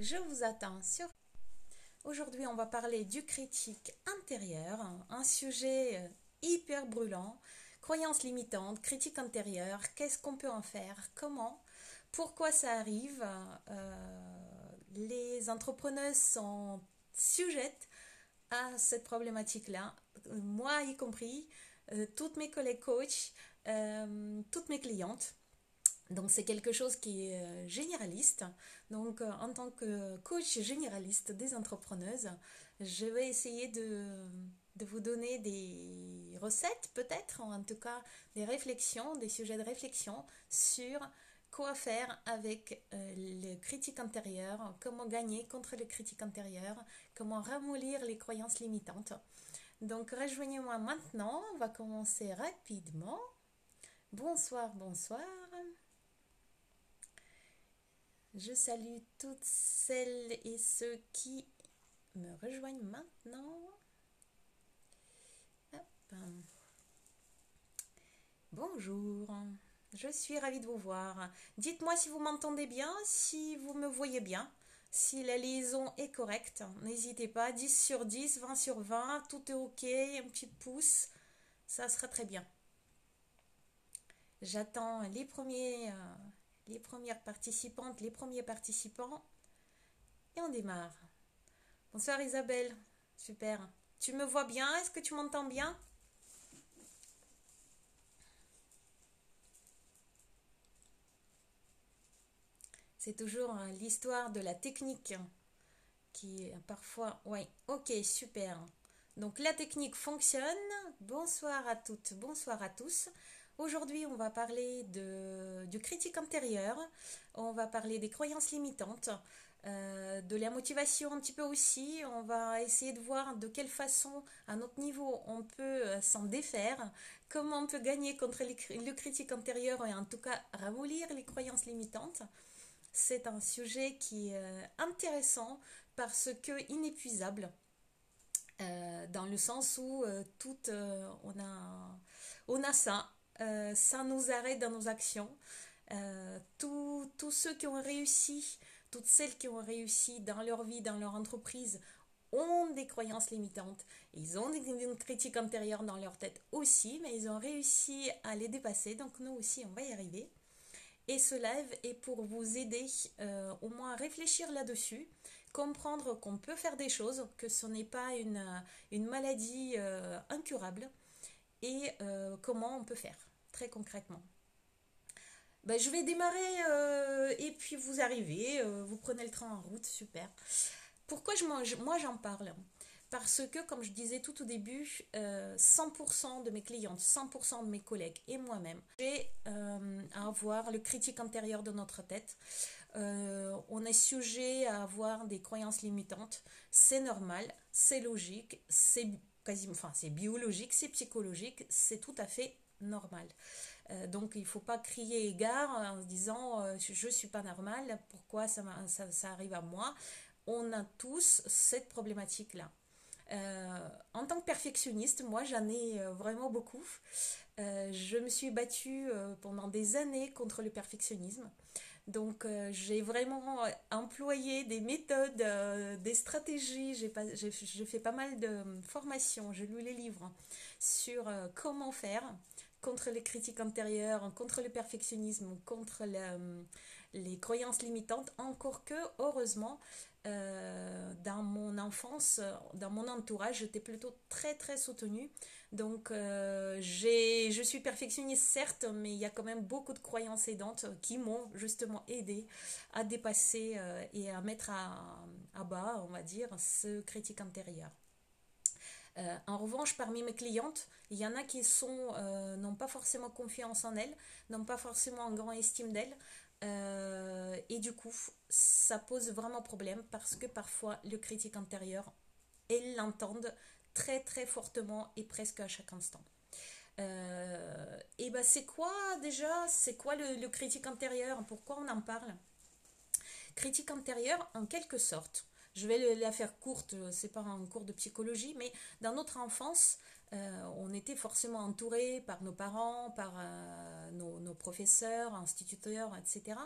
je vous attends sur... Aujourd'hui, on va parler du critique intérieur, un sujet hyper brûlant, croyances limitantes, critique intérieure, qu'est-ce qu'on peut en faire, comment, pourquoi ça arrive. Les entrepreneuses sont sujettes à cette problématique-là, moi y compris, toutes mes collègues coachs, toutes mes clientes. Donc c'est quelque chose qui est généraliste. Donc en tant que coach généraliste des entrepreneuses, je vais essayer de vous donner des recettes peut-être, en tout cas des réflexions, des sujets de réflexion sur quoi faire avec le critique intérieur, comment gagner contre le critique intérieur, comment ramollir les croyances limitantes. Donc rejoignez-moi maintenant, on va commencer rapidement. Bonsoir, bonsoir. Je salue toutes celles et ceux qui me rejoignent maintenant. Hop. Bonjour, je suis ravie de vous voir. Dites-moi si vous m'entendez bien, si vous me voyez bien, si la liaison est correcte. N'hésitez pas, 10 sur 10, 20 sur 20, tout est ok, un petit pouce, ça sera très bien. J'attends les premières participantes, les premiers participants et on démarre. Bonsoir Isabelle, super. Tu me vois bien? Est-ce que tu m'entends bien? C'est toujours l'histoire de la technique qui parfois... Oui, ok, super. Donc la technique fonctionne. Bonsoir à toutes, bonsoir à tous. Aujourd'hui, on va parler du critique intérieur, on va parler des croyances limitantes, de la motivation un petit peu aussi. On va essayer de voir de quelle façon, à notre niveau, on peut s'en défaire, comment on peut gagner contre le critique intérieur et en tout cas ramollir les croyances limitantes. C'est un sujet qui est intéressant parce que inépuisable, dans le sens où on a ça. Ça nous arrête dans nos actions. Tous ceux qui ont réussi, toutes celles qui ont réussi dans leur vie, dans leur entreprise, ont des croyances limitantes. Ils ont une critique intérieure dans leur tête aussi, mais ils ont réussi à les dépasser. Donc nous aussi, on va y arriver. Et ce live est pour vous aider au moins à réfléchir là-dessus, comprendre qu'on peut faire des choses, que ce n'est pas une maladie incurable et comment on peut faire très concrètement. Ben, je vais démarrer et puis vous arrivez, vous prenez le train en route, super. Pourquoi moi j'en parle? Parce que, comme je disais tout au début, 100% de mes clientes, 100% de mes collègues et moi-même, j'ai à avoir le critique intérieur de notre tête. On est sujet à avoir des croyances limitantes. C'est normal, c'est logique, c'est biologique, c'est psychologique, c'est tout à fait normal. Donc il ne faut pas crier égard en se disant je ne suis pas normal, pourquoi ça arrive à moi. On a tous cette problématique-là. En tant que perfectionniste, moi j'en ai vraiment beaucoup. Je me suis battue pendant des années contre le perfectionnisme. Donc j'ai vraiment employé des méthodes, des stratégies. J'ai fait pas mal de formations, j'ai lu les livres sur comment faire contre les critiques intérieures, contre le perfectionnisme, contre les croyances limitantes. Encore que, heureusement, dans mon enfance, dans mon entourage, j'étais plutôt très très soutenue. Donc je suis perfectionniste certes, mais il y a quand même beaucoup de croyances aidantes qui m'ont justement aidé à dépasser et à mettre à bas, on va dire, ce critique intérieur. En revanche, parmi mes clientes, il y en a qui n'ont pas forcément confiance en elles, n'ont pas forcément une grande estime d'elles. Et du coup, ça pose vraiment problème parce que parfois, le critique intérieur, elles l'entendent très très fortement et presque à chaque instant. Et ben c'est quoi déjà, c'est quoi le critique intérieur? Pourquoi on en parle? Critique intérieure, en quelque sorte, je vais la faire courte, c'est pas un cours de psychologie, mais dans notre enfance, on était forcément entouré par nos parents, par nos professeurs, instituteurs, etc.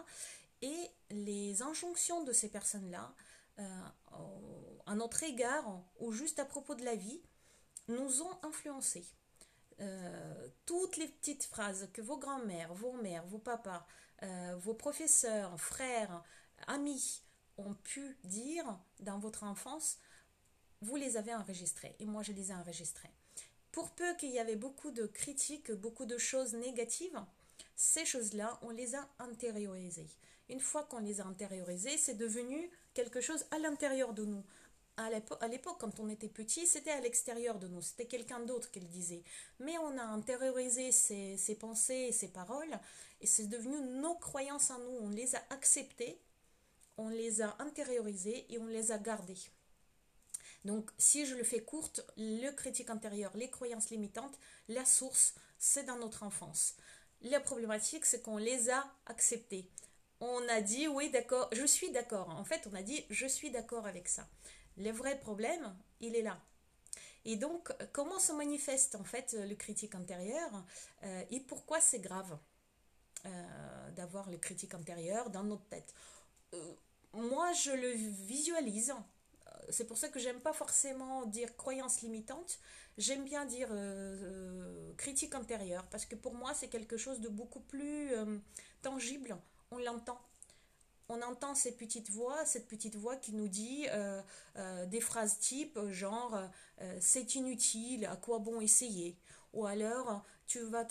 Et les injonctions de ces personnes-là, à notre égard, ou juste à propos de la vie, nous ont influencés. Toutes les petites phrases que vos grands-mères, vos mères, vos papas, vos professeurs, frères, amis ont pu dire dans votre enfance, vous les avez enregistrées. Et moi, je les ai enregistrées. Pour peu qu'il y avait beaucoup de critiques, beaucoup de choses négatives, ces choses-là, on les a intériorisées. Une fois qu'on les a intériorisées, c'est devenu quelque chose à l'intérieur de nous. À l'époque, quand on était petit, c'était à l'extérieur de nous, c'était quelqu'un d'autre qui le disait. Mais on a intériorisé ces pensées et ces paroles, et c'est devenu nos croyances en nous. On les a acceptées, on les a intériorisées et on les a gardées. Donc, si je le fais courte, le critique intérieur, les croyances limitantes, la source, c'est dans notre enfance. La problématique, c'est qu'on les a acceptées. On a dit, oui, d'accord, je suis d'accord. En fait, on a dit, je suis d'accord avec ça. Le vrai problème, il est là. Et donc, comment se manifeste en fait le critique intérieur et pourquoi c'est grave d'avoir le critique intérieur dans notre tête. Moi, je le visualise. C'est pour ça que j'aime pas forcément dire croyance limitante. J'aime bien dire critique intérieure parce que pour moi, c'est quelque chose de beaucoup plus tangible. On l'entend. On entend cette petite voix qui nous dit des phrases type genre c'est inutile, à quoi bon essayer? Ou alors tu vas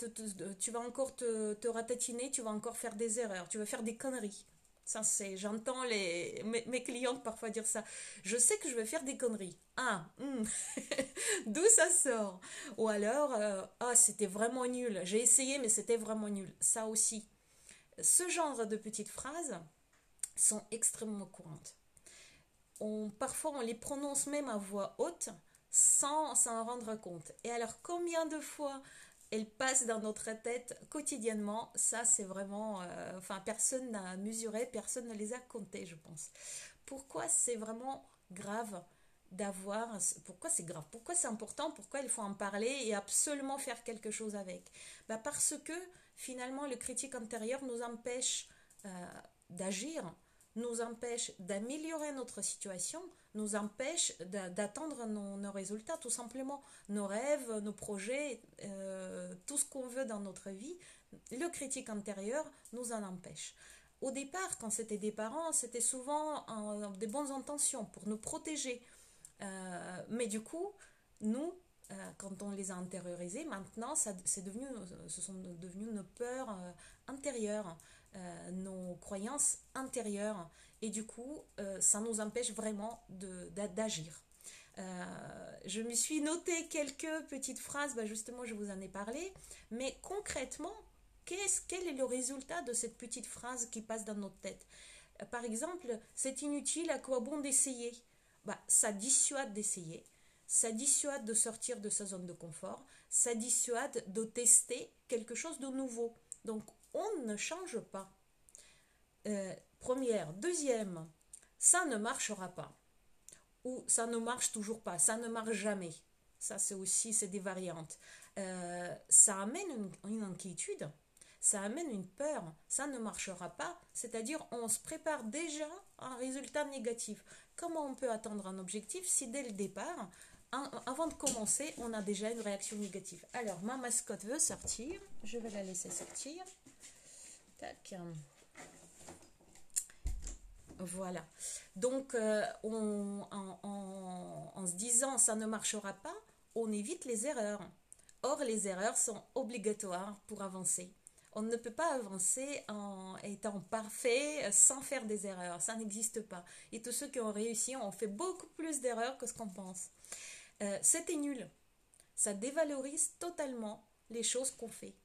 encore te ratatiner, tu vas encore faire des erreurs, tu vas faire des conneries. Ça, j'entends mes clientes parfois dire ça. Je sais que je vais faire des conneries. Ah, d'où ça sort? Ou alors, ah, c'était vraiment nul. J'ai essayé, mais c'était vraiment nul. Ça aussi. Ce genre de petites phrases sont extrêmement courantes. Parfois, on les prononce même à voix haute sans s'en rendre compte. Et alors, combien de fois elles passent dans notre tête quotidiennement? Ça, c'est vraiment... enfin, personne n'a mesuré, personne ne les a comptés, je pense. Pourquoi c'est vraiment grave d'avoir... Pourquoi c'est grave? Pourquoi c'est important? Pourquoi il faut en parler et absolument faire quelque chose avec? Parce que, finalement, le critique intérieur nous empêche d'agir, nous empêche d'améliorer notre situation, nous empêche d'atteindre nos résultats, tout simplement. Nos rêves, nos projets, tout ce qu'on veut dans notre vie, le critique intérieur nous en empêche. Au départ, quand c'était des parents, c'était souvent des bonnes intentions pour nous protéger. Mais du coup, nous, quand on les a intériorisés, maintenant, ce sont devenus nos peurs intérieures, nos croyances intérieures. Et du coup, ça nous empêche vraiment d'agir. Je me suis noté quelques petites phrases, justement, je vous en ai parlé. Mais concrètement, quel est le résultat de cette petite phrase qui passe dans notre tête? Par exemple, c'est inutile, à quoi bon d'essayer? Ça dissuade d'essayer, ça dissuade de sortir de sa zone de confort, ça dissuade de tester quelque chose de nouveau. Donc, on ne change pas. Première. Deuxième, ça ne marchera pas. Ou ça ne marche toujours pas, ça ne marche jamais. Ça, c'est des variantes. Ça amène une inquiétude, ça amène une peur, ça ne marchera pas, c'est-à-dire on se prépare déjà à un résultat négatif. Comment on peut atteindre un objectif si dès le départ, avant de commencer, on a déjà une réaction négative? Alors, ma mascotte veut sortir, je vais la laisser sortir. Tac. Voilà. Donc, en se disant ça ne marchera pas, on évite les erreurs. Or, les erreurs sont obligatoires pour avancer. On ne peut pas avancer en étant parfait sans faire des erreurs. Ça n'existe pas. Et tous ceux qui ont réussi ont fait beaucoup plus d'erreurs que ce qu'on pense. C'était nul. Ça dévalorise totalement les choses qu'on fait.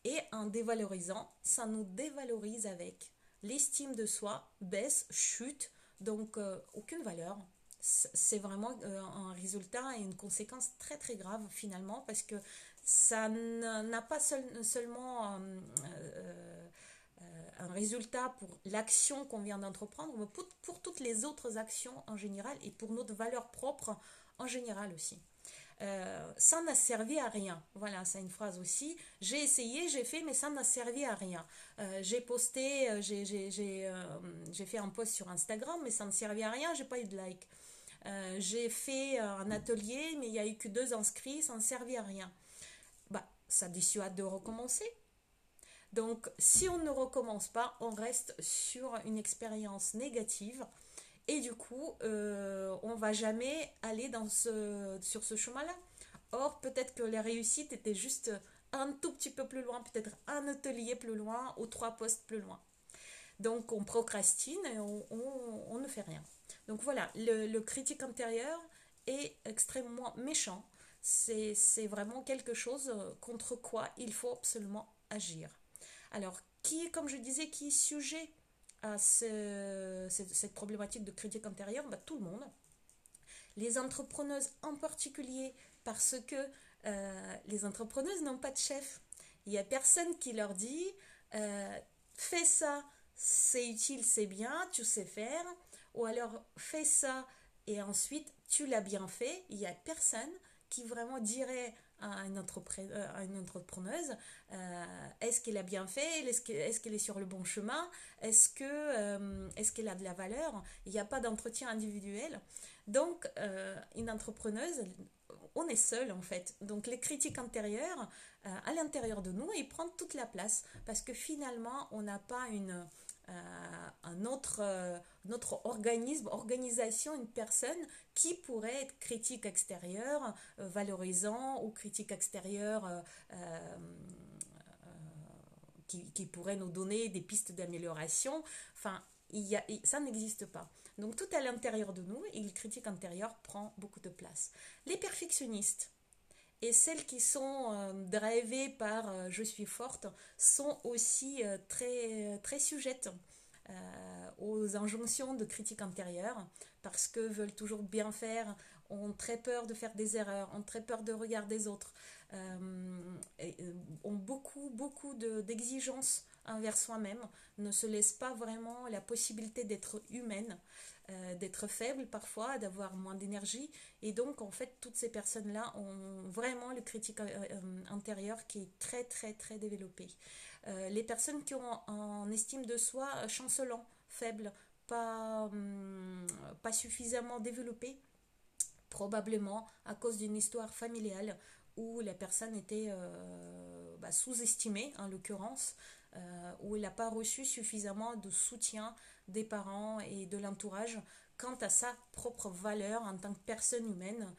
Et en dévalorisant, ça nous dévalorise avec. L'estime de soi baisse, chute, donc aucune valeur. C'est vraiment un résultat et une conséquence très très grave finalement parce que ça n'a pas seulement un résultat pour l'action qu'on vient d'entreprendre, mais pour toutes les autres actions en général et pour notre valeur propre en général aussi. Ça n'a servi à rien. Voilà, c'est une phrase aussi. J'ai essayé, j'ai fait, mais ça n'a servi à rien. J'ai posté, j'ai fait un post sur Instagram, mais ça ne servait à rien, j'ai pas eu de like. J'ai fait un atelier, mais il n'y a eu que 2 inscrits, ça ne servait à rien. Bah, ça dissuade de recommencer. Donc, si on ne recommence pas, on reste sur une expérience négative et du coup, on va jamais aller sur ce chemin-là. Or, peut-être que la réussite était juste un tout petit peu plus loin, peut-être un atelier plus loin ou 3 postes plus loin. Donc, on procrastine et on ne fait rien. Donc voilà, le critique intérieur est extrêmement méchant. C'est vraiment quelque chose contre quoi il faut absolument agir. Alors, comme je disais, qui est sujet à cette problématique de critique intérieure? Bah, tout le monde. Les entrepreneuses en particulier, parce que les entrepreneuses n'ont pas de chef. Il n'y a personne qui leur dit fais ça, c'est utile, c'est bien, tu sais faire, ou alors fais ça et ensuite tu l'as bien fait. Il n'y a personne qui vraiment dirait à une entrepreneuse est-ce qu'elle a bien fait, est-ce qu'elle est sur le bon chemin, est-ce qu'elle a de la valeur. Il n'y a pas d'entretien individuel. Donc, une entrepreneuse, on est seul en fait. Donc, les critiques intérieures, à l'intérieur de nous, ils prennent toute la place parce que finalement, on n'a pas notre organisme, organisation, une personne qui pourrait être critique extérieure, valorisant, ou critique extérieure qui pourrait nous donner des pistes d'amélioration. Enfin, ça n'existe pas. Donc tout à l'intérieur de nous, et le critique intérieur prend beaucoup de place. Les perfectionnistes et celles qui sont drivées par je suis forte sont aussi très sujettes aux injonctions de critique intérieure parce que veulent toujours bien faire, ont très peur de faire des erreurs, ont très peur de regarder des autres, ont beaucoup d'exigences envers soi-même, ne se laissent pas vraiment la possibilité d'être humaine, d'être faible parfois, d'avoir moins d'énergie. Et donc, en fait, toutes ces personnes-là ont vraiment le critique intérieur qui est très développé. Les personnes qui ont en estime de soi chancelant, faible, pas suffisamment développée, probablement à cause d'une histoire familiale où la personne était sous-estimée, en l'occurrence, où elle n'a pas reçu suffisamment de soutien des parents et de l'entourage quant à sa propre valeur en tant que personne humaine,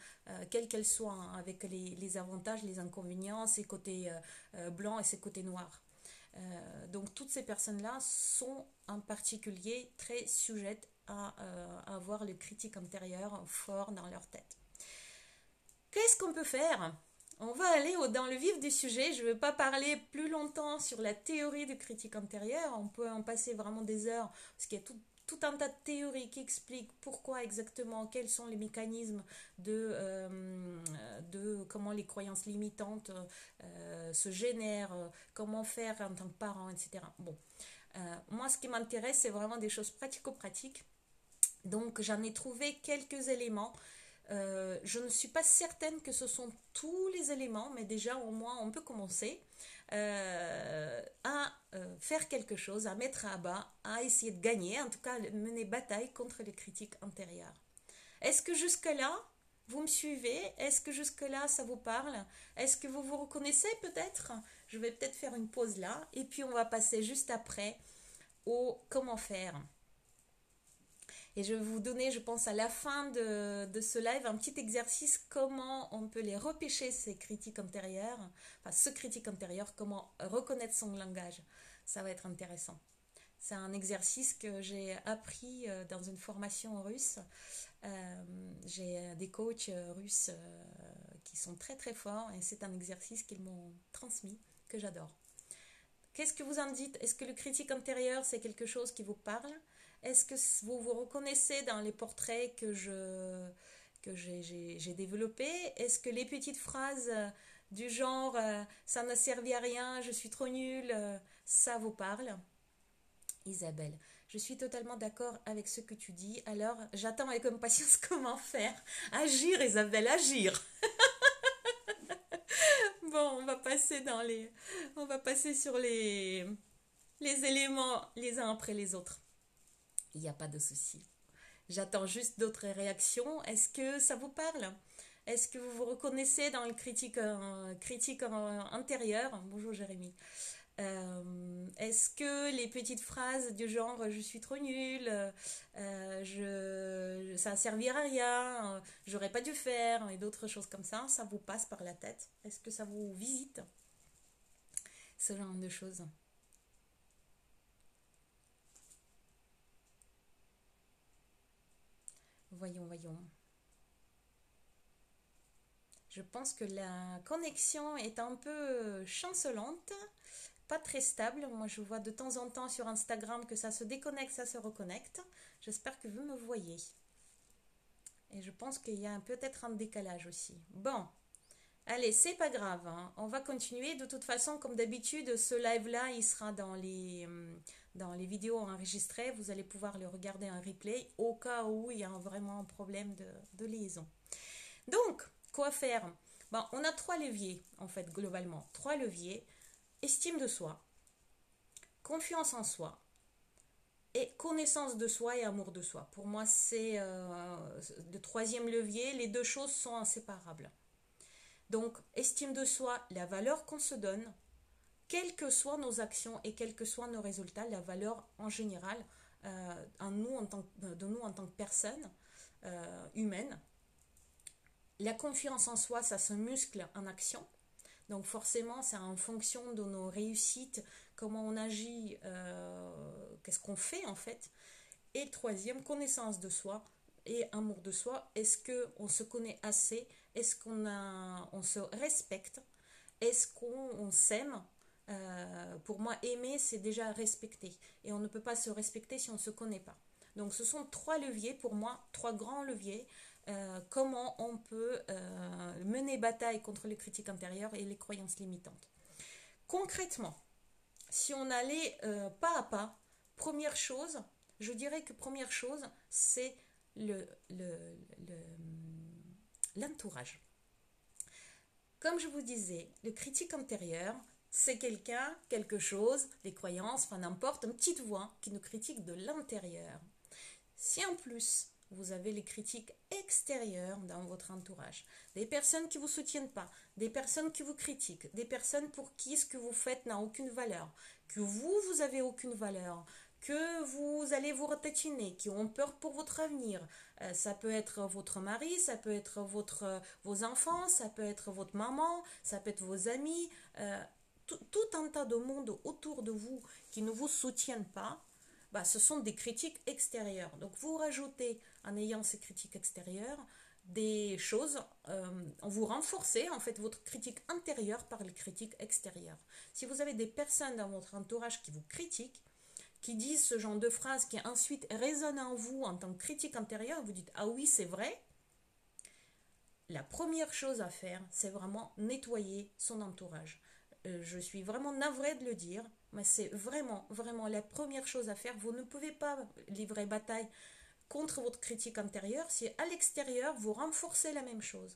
quelle qu'elle soit, hein, avec les avantages, les inconvénients, ses côtés blancs et ses côtés noirs. Donc toutes ces personnes-là sont en particulier très sujettes à avoir le critique intérieur fort dans leur tête. Qu'est-ce qu'on peut faire? On va aller dans le vif du sujet. Je ne vais pas parler plus longtemps sur la théorie de critique intérieure. On peut en passer vraiment des heures parce qu'il y a tout un tas de théories qui expliquent pourquoi exactement, quels sont les mécanismes de comment les croyances limitantes se génèrent, comment faire en tant que parent, etc. Bon, moi ce qui m'intéresse c'est vraiment des choses pratico-pratiques. Donc j'en ai trouvé quelques éléments. Je ne suis pas certaine que ce sont tous les éléments, mais déjà au moins on peut commencer à faire quelque chose, à mettre à bas, à essayer de gagner, en tout cas mener bataille contre les critiques intérieures. Est-ce que jusque-là, vous me suivez? Est-ce que jusque-là, ça vous parle? Est-ce que vous vous reconnaissez peut-être? Je vais peut-être faire une pause là, et puis on va passer juste après au comment faire. Et je vais vous donner, je pense, à la fin de ce live, un petit exercice, comment on peut les repêcher, ces critiques intérieures, enfin ce critique intérieur, comment reconnaître son langage. Ça va être intéressant. C'est un exercice que j'ai appris dans une formation russe. J'ai des coachs russes qui sont très forts et c'est un exercice qu'ils m'ont transmis, que j'adore. Qu'est-ce que vous en dites? Est-ce que le critique intérieur, c'est quelque chose qui vous parle? Est-ce que vous vous reconnaissez dans les portraits que j'ai développés? Est-ce que les petites phrases du genre ça n'a servi à rien, je suis trop nulle, ça vous parle? Isabelle, Je suis totalement d'accord avec ce que tu dis. Alors, j'attends avec impatience comment faire. Agir, Isabelle, agir. Bon, on va passer sur les éléments les uns après les autres. Il n'y a pas de souci. J'attends juste d'autres réactions. Est-ce que ça vous parle? Est-ce que vous vous reconnaissez dans le critique intérieur? Bonjour Jérémy. Est-ce que les petites phrases du genre je suis trop nulle, ça ne servira à rien, j'aurais pas dû faire et d'autres choses comme ça vous passe par la tête? Est-ce que ça vous visite ce genre de choses? Voyons, voyons. Je pense que la connexion est un peu chancelante, pas très stable. Moi, je vois de temps en temps sur Instagram que ça se déconnecte, ça se reconnecte. J'espère que vous me voyez. Et je pense qu'il y a peut-être un décalage aussi. Bon, allez, c'est pas grave, hein. On va continuer. De toute façon, comme d'habitude, ce live-là, il sera dans les vidéos enregistrées. Vous allez pouvoir le regarder en replay au cas où il y a vraiment un problème de liaison. Donc, quoi faire? Bon, on a trois leviers, en fait, globalement. Trois leviers. Estime de soi, confiance en soi et connaissance de soi et amour de soi. Pour moi, c'est le troisième levier. Les deux choses sont inséparables. Donc, estime de soi, la valeur qu'on se donne, quelles que soient nos actions et quels que soient nos résultats, la valeur en général de nous en tant que personne humaine. La confiance en soi, ça se muscle en action. Donc forcément, c'est en fonction de nos réussites, comment on agit, qu'est-ce qu'on fait en fait. Et le troisième, connaissance de soi et amour de soi. Est-ce qu'on se connaît assez? Est-ce on se respecte? Est-ce qu'on s'aime? Pour moi, aimer, c'est déjà respecter. Et on ne peut pas se respecter si on ne se connaît pas. Donc ce sont trois leviers pour moi, trois grands leviers. Comment on peut mener bataille contre les critiques intérieures et les croyances limitantes. Concrètement, si on allait pas à pas, première chose, je dirais que première chose, c'est l'entourage. Comme je vous disais, le critique intérieur, c'est quelqu'un, quelque chose, les croyances, enfin n'importe, une petite voix qui nous critique de l'intérieur. Si en plus, vous avez les critiques extérieures dans votre entourage, des personnes qui ne vous soutiennent pas, des personnes qui vous critiquent, des personnes pour qui ce que vous faites n'a aucune valeur, que vous avez aucune valeur, que vous allez vous retatiner, qui ont peur pour votre avenir. Ça peut être votre mari, ça peut être vos enfants, ça peut être votre maman, ça peut être vos amis, tout un tas de monde autour de vous qui ne vous soutiennent pas. Bah, ce sont des critiques extérieures. Donc vous rajoutez, en ayant ces critiques extérieures, des choses, vous renforcez en fait votre critique intérieure par les critiques extérieures. Si vous avez des personnes dans votre entourage qui vous critiquent, qui disent ce genre de phrases qui ensuite résonnent en vous en tant que critique intérieure, vous dites ah oui c'est vrai, la première chose à faire c'est vraiment nettoyer son entourage. Je suis vraiment navrée de le dire, mais c'est vraiment, vraiment la première chose à faire. Vous ne pouvez pas livrer bataille contre votre critique intérieure si à l'extérieur vous renforcez la même chose.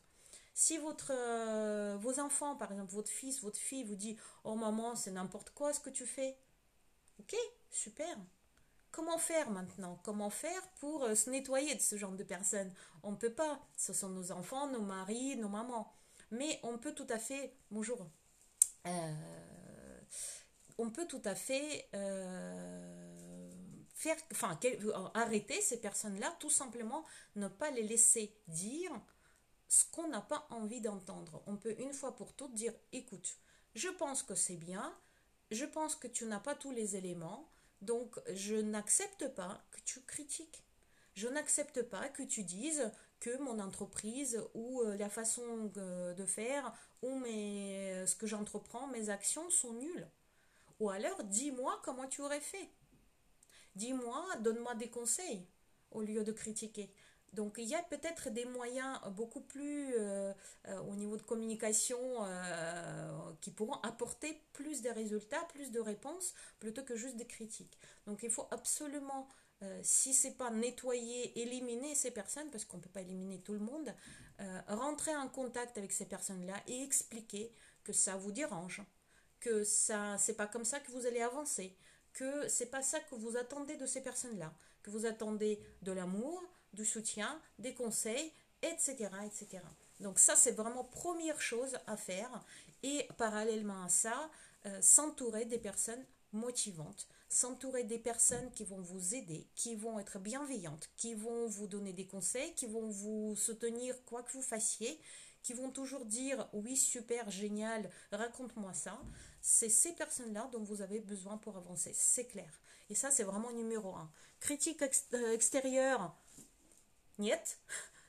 Si vos enfants, par exemple votre fils, votre fille vous dit oh maman c'est n'importe quoi ce que tu fais, ok, super. Comment faire maintenant? Comment faire pour se nettoyer de ce genre de personnes? On ne peut pas, ce sont nos enfants, nos maris, nos mamans. Mais on peut tout à fait, bonjour, on peut tout à fait arrêter ces personnes-là, tout simplement ne pas les laisser dire ce qu'on n'a pas envie d'entendre. On peut une fois pour toutes dire, écoute, je pense que c'est bien, je pense que tu n'as pas tous les éléments, donc je n'accepte pas que tu critiques. Je n'accepte pas que tu dises que mon entreprise ou la façon de faire ou ce que j'entreprends, mes actions sont nulles. Ou alors, dis-moi comment tu aurais fait. Dis-moi, donne-moi des conseils au lieu de critiquer. Donc il y a peut-être des moyens beaucoup plus au niveau de communication qui pourront apporter plus de résultats, plus de réponses plutôt que juste des critiques. Donc il faut absolument, si c'est pas nettoyer, éliminer ces personnes, parce qu'on ne peut pas éliminer tout le monde, rentrer en contact avec ces personnes-là et expliquer que ça vous dérange, que ça c'est pas comme ça que vous allez avancer, que c'est pas ça que vous attendez de ces personnes-là, que vous attendez de l'amour, du soutien, des conseils, etc., etc. Donc ça, c'est vraiment première chose à faire. Et parallèlement à ça, s'entourer des personnes motivantes, s'entourer des personnes qui vont vous aider, qui vont être bienveillantes, qui vont vous donner des conseils, qui vont vous soutenir quoi que vous fassiez, qui vont toujours dire oui, super, génial, raconte-moi ça. C'est ces personnes-là dont vous avez besoin pour avancer, c'est clair. Et ça, c'est vraiment numéro un. Critique extérieure, niet,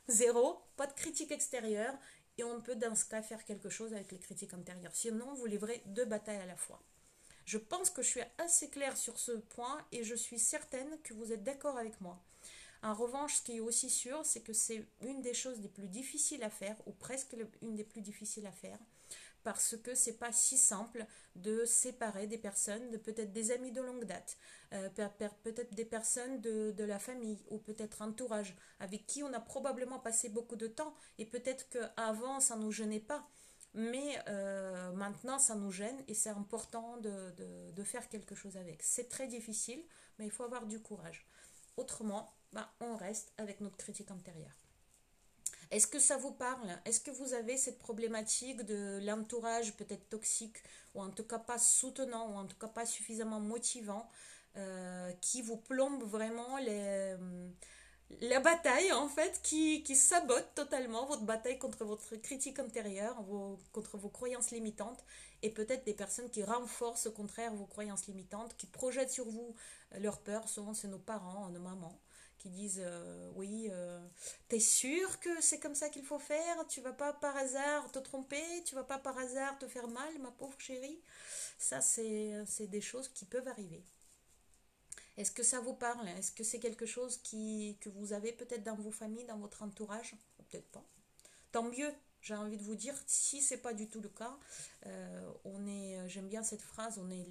zéro, pas de critique extérieure. Et on peut dans ce cas faire quelque chose avec les critiques intérieures. Sinon, vous livrez deux batailles à la fois. Je pense que je suis assez claire sur ce point et je suis certaine que vous êtes d'accord avec moi. En revanche, ce qui est aussi sûr, c'est que c'est une des choses les plus difficiles à faire, ou presque une des plus difficiles à faire, parce que c'est pas si simple de séparer des personnes, de peut-être des amis de longue date, peut-être des personnes de la famille ou peut-être entourage avec qui on a probablement passé beaucoup de temps et peut-être qu'avant ça ne nous gênait pas. Mais maintenant, ça nous gêne et c'est important de faire quelque chose avec. C'est très difficile, mais il faut avoir du courage. Autrement, bah, on reste avec notre critique intérieure. Est-ce que ça vous parle? Est-ce que vous avez cette problématique de l'entourage peut-être toxique ou en tout cas pas soutenant ou en tout cas pas suffisamment motivant qui vous plombe vraiment la bataille en fait qui sabote totalement votre bataille contre votre critique intérieure, contre vos croyances limitantes et peut-être des personnes qui renforcent au contraire vos croyances limitantes, qui projettent sur vous leur peur, souvent c'est nos parents, nos mamans qui disent oui, t'es sûr que c'est comme ça qu'il faut faire, tu vas pas par hasard te tromper, tu vas pas par hasard te faire mal, ma pauvre chérie. Ça, c'est des choses qui peuvent arriver. Est-ce que ça vous parle? Est-ce que c'est quelque chose que vous avez peut-être dans vos familles, dans votre entourage? Peut-être pas. Tant mieux, j'ai envie de vous dire, si c'est pas du tout le cas, j'aime bien cette phrase, on est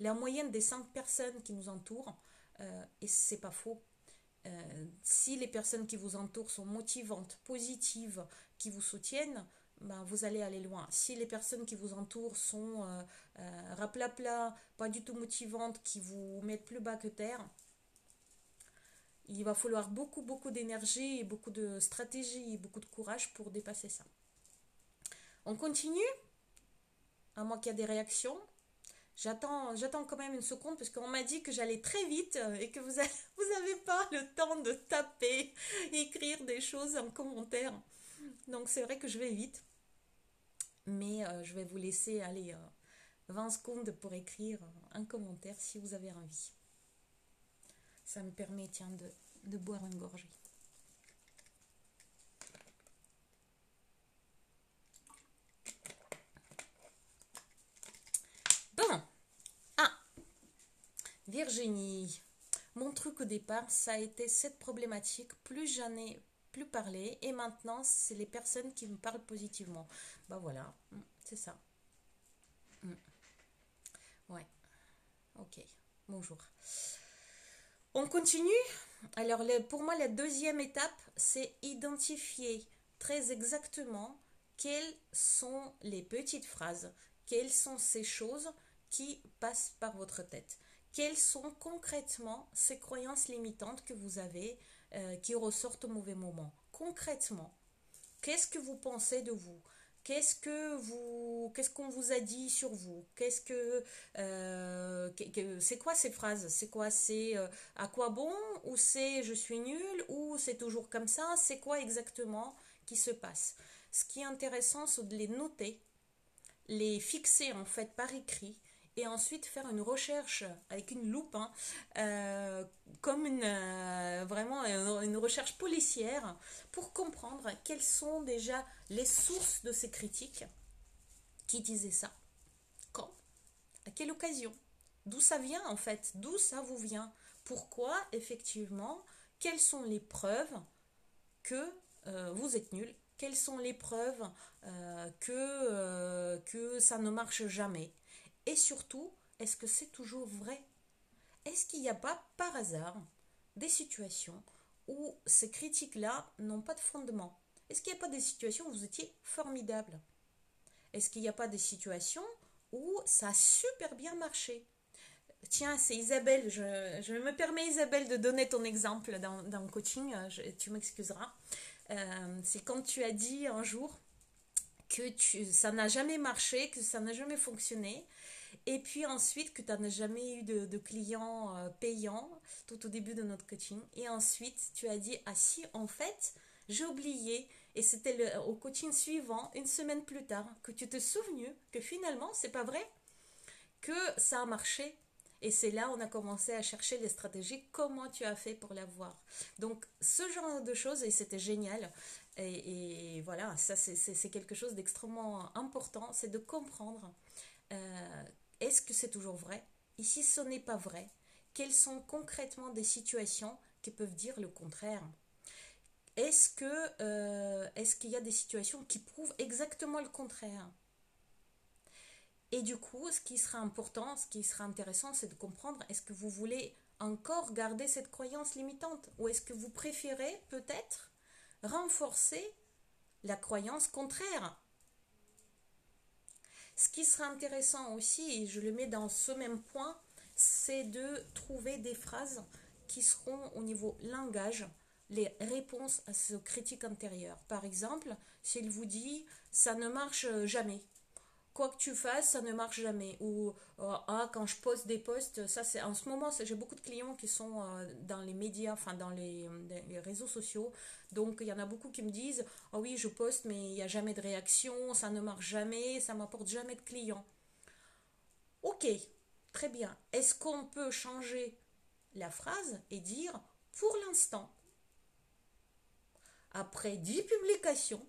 la moyenne des 5 personnes qui nous entourent, et c'est pas faux. Si les personnes qui vous entourent sont motivantes, positives, qui vous soutiennent, ben, vous allez aller loin. Si les personnes qui vous entourent sont raplapla, pas du tout motivantes, qui vous mettent plus bas que terre, il va falloir beaucoup, beaucoup d'énergie, et beaucoup de stratégie, et beaucoup de courage pour dépasser ça. On continue, à moins qu'il y ait des réactions. J'attends quand même une seconde parce qu'on m'a dit que j'allais très vite et que vous avez pas le temps de taper, écrire des choses en commentaire. Donc c'est vrai que je vais vite, mais je vais vous laisser aller 20 secondes pour écrire un commentaire si vous avez envie. Ça me permet, tiens, de boire une gorgée. Bon, ah, Virginie, mon truc au départ, ça a été cette problématique. Plus j'en ai plus parlé, et maintenant, c'est les personnes qui me parlent positivement. Bah voilà, c'est ça. Ouais, ok, bonjour. On continue. Alors, pour moi, la deuxième étape, c'est identifier très exactement quelles sont les petites phrases, quelles sont ces choses qui passent par votre tête. Quelles sont concrètement ces croyances limitantes que vous avez qui ressortent au mauvais moment. Concrètement, qu'est-ce que vous pensez de vous? Qu'est-ce qu'on vous a dit sur vous? C'est quoi ces phrases? C'est quoi? C'est à quoi bon? Ou c'est je suis nul? Ou c'est toujours comme ça? C'est quoi exactement qui se passe? Ce qui est intéressant, c'est de les noter, les fixer en fait par écrit et ensuite faire une recherche avec une loupe, hein, comme vraiment une recherche policière pour comprendre quelles sont déjà les sources de ces critiques, qui disaient ça, quand, à quelle occasion, d'où ça vient d'où ça vous vient, pourquoi effectivement, quelles sont les preuves, que vous êtes nul? Quelles sont les preuves que ça ne marche jamais? Et surtout, est-ce que c'est toujours vrai? Est-ce qu'il n'y a pas, par hasard, des situations où ces critiques-là n'ont pas de fondement? Est-ce qu'il n'y a pas des situations où vous étiez formidable? Est-ce qu'il n'y a pas des situations où ça a super bien marché? Tiens, c'est Isabelle, je me permets Isabelle de donner ton exemple dans le coaching, tu m'excuseras. C'est quand tu as dit un jour que ça n'a jamais marché, que ça n'a jamais fonctionné, et puis ensuite que tu n'as jamais eu de clients payants tout au début de notre coaching, et ensuite tu as dit, ah si, en fait, j'ai oublié, et c'était au coaching suivant, une semaine plus tard, que tu te souvenu que finalement, c'est pas vrai, que ça a marché. Et c'est là on a commencé à chercher les stratégies, comment tu as fait pour l'avoir. Donc ce genre de choses, et c'était génial. Et voilà, ça c'est quelque chose d'extrêmement important, c'est de comprendre, euh, est-ce que c'est toujours vrai? Et si ce n'est pas vrai, quelles sont concrètement des situations qui peuvent dire le contraire? Est-ce qu'il y a des situations qui prouvent exactement le contraire? Et du coup, ce qui sera important, ce qui sera intéressant, c'est de comprendre, est-ce que vous voulez encore garder cette croyance limitante, ou est-ce que vous préférez peut-être renforcer la croyance contraire? Ce qui sera intéressant aussi, et je le mets dans ce même point, c'est de trouver des phrases qui seront au niveau langage les réponses à ce critique intérieur. Par exemple, s'il vous dit ça ne marche jamais, quoi que tu fasses, ça ne marche jamais. Ou ah, quand je poste des posts, ça c'est en ce moment, j'ai beaucoup de clients qui sont dans les médias, enfin dans les réseaux sociaux. Donc il y en a beaucoup qui me disent, oh oui, je poste, mais il n'y a jamais de réaction, ça ne marche jamais, ça m'apporte jamais de clients. Ok, très bien. Est-ce qu'on peut changer la phrase et dire, pour l'instant, après 10 publications,